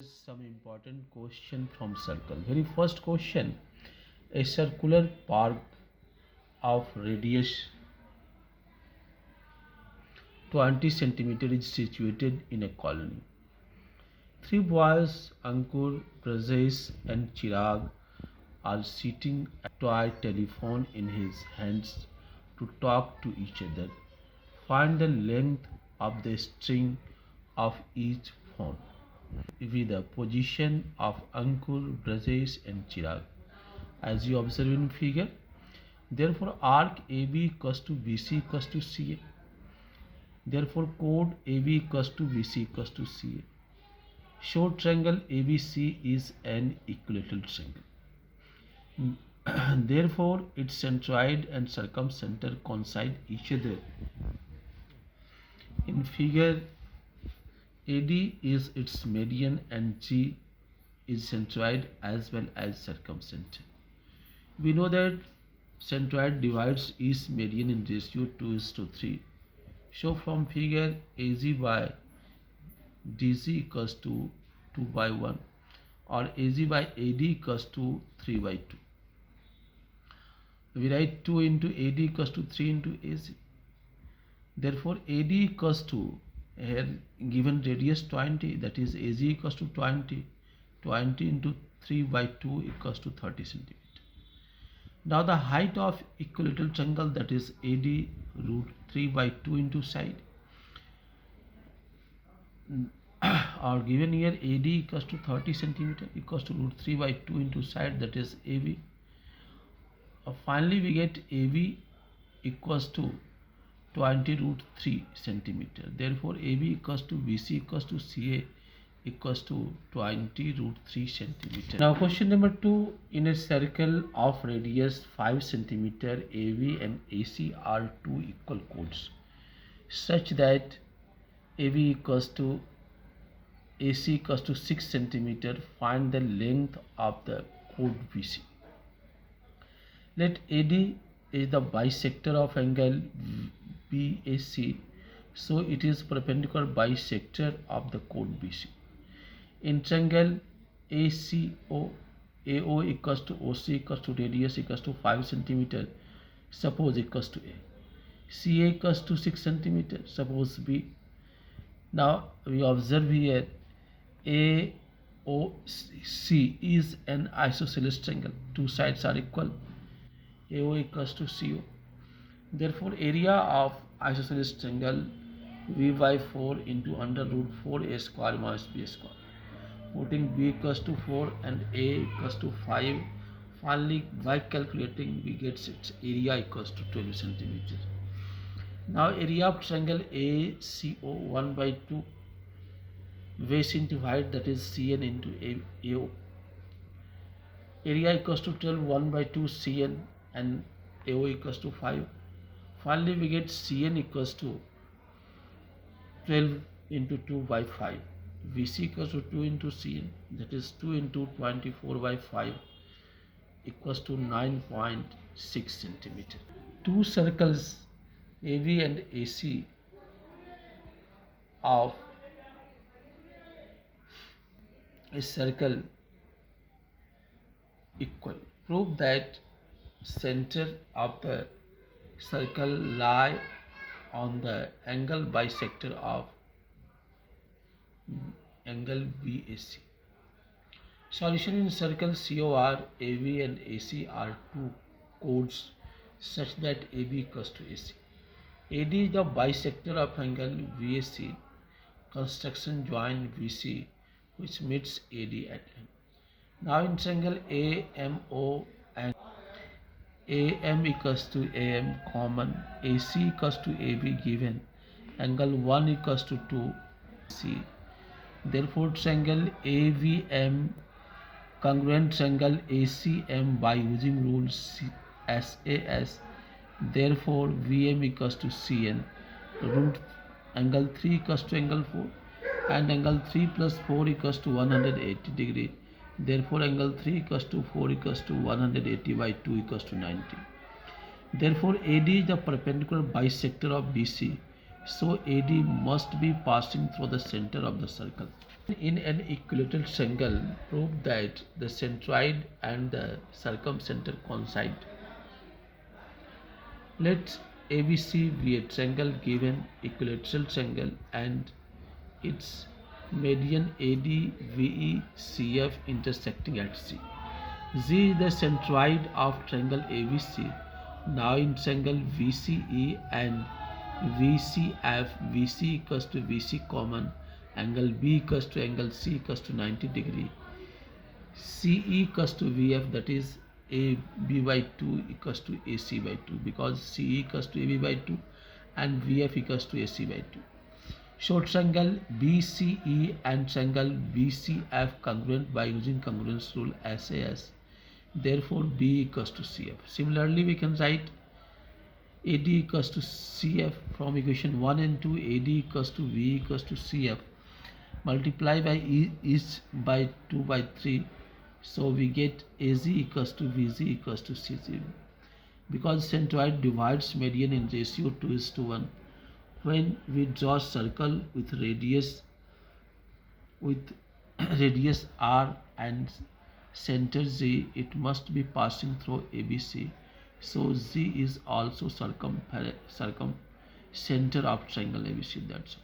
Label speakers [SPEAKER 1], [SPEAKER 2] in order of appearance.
[SPEAKER 1] Some important question from circle. Very first question: a circular park of radius 20 centimeter is situated in a colony. Three boys, Ankur, Brajesh, and Chirag, are sitting at a toy telephone in his hands to talk to each other. Find the length of the string of each phone with the position of Ankur, Brajesh, and Chirag. As you observe in figure, therefore arc AB equals to BC equals to CA. Therefore chord AB equals to BC equals to CA. Short triangle ABC is an equilateral triangle. Therefore its centroid and circumcenter coincide each other. In figure, AD is its median and G is centroid as well as circumcenter. We know that centroid divides each median in ratio 2:3. So from figure, AG by DG equals to 2 by 1, or AG by AD equals to 3 by 2. We write 2 into AD equals to 3 into AG. Therefore AD equals to, here given radius 20, that is AG equals to 20 into 3 by 2 equals to 30 centimeter. Now the height of equilateral triangle, that is AD root 3 by 2 into side, or given here AD equals to 30 centimeter equals to root 3 by 2 into side, that is AB. Finally we get AB equals to 20 root 3 centimeter. Therefore AB equals to BC equals to CA equals to 20 root 3 centimeter. Now question number 2: in a circle of radius 5 centimeter, AB and AC are two equal chords such that AB equals to AC equals to 6 centimeter. Find the length of the chord BC. Let AD is the bisector of angle BAC, so it is perpendicular bisector of the chord BC. In triangle ACO, AO equals to OC equals to radius equals to 5 centimeter, suppose equals to A. CA equals to 6 centimeter, suppose B. Now we observe here AOC is an isosceles triangle. Two sides are equal. AO equals to CO. Therefore area of isosceles triangle V by 4 into under root 4A square minus B square. Putting B equals to 4 and A equals to 5. Finally by calculating we get its area equals to 12 centimeters. Now area of triangle ACO 1 by 2 base into height, that is CN into AO. Area equals to 12, 1 by 2 CN and AO equals to 5. Finally we get CN equals to 12 into 2 by 5. VC equals to 2 into CN, that is 2 into 24 by 5 equals to 9.6 centimeter. Two circles AB and AC of a circle equal. Prove that center of the circle lie on the angle bisector of angle BAC. Solution: in circle COR, AB and AC are two chords such that AB equals to AC. AD is the bisector of angle BAC. Construction join BC which meets AD at M. Now in triangle AMO and AM equals to AM common, AC equals to AB given, angle 1 equals to 2 C. Therefore triangle AVM congruent triangle ACM by using rule SAS. Therefore VM equals to CN. Root angle 3 equals to angle 4 and angle 3 plus 4 equals to 180 degree. Therefore angle 3 equals to 4 equals to 180 by 2 equals to 90. Therefore AD is the perpendicular bisector of BC, so AD must be passing through the center of the circle. In an equilateral triangle, prove that the centroid and the circumcenter coincide. Let ABC be a triangle given equilateral triangle and its median ADVECF intersecting at C. Z is the centroid of triangle ABC. Now in triangle VCE and VCF, VC equals to VC common, angle B equals to angle C equals to 90 degree. CE equals to VF, that is AB by 2 equals to AC by 2, because CE equals to AB by 2 and VF equals to AC by 2. Show triangle BCE and triangle BCF congruent by using congruence rule SAS. Therefore, B equals to CF. Similarly, we can write AD equals to CF from equation 1 and 2. AD equals to V equals to CF. Multiply by E is by 2 by 3. So we get AZ equals to VZ equals to CZ. Because centroid divides median in ratio 2:1, when we draw a circle with radius R and center Z, it must be passing through ABC. So Z is also circumcenter of triangle ABC. That's all.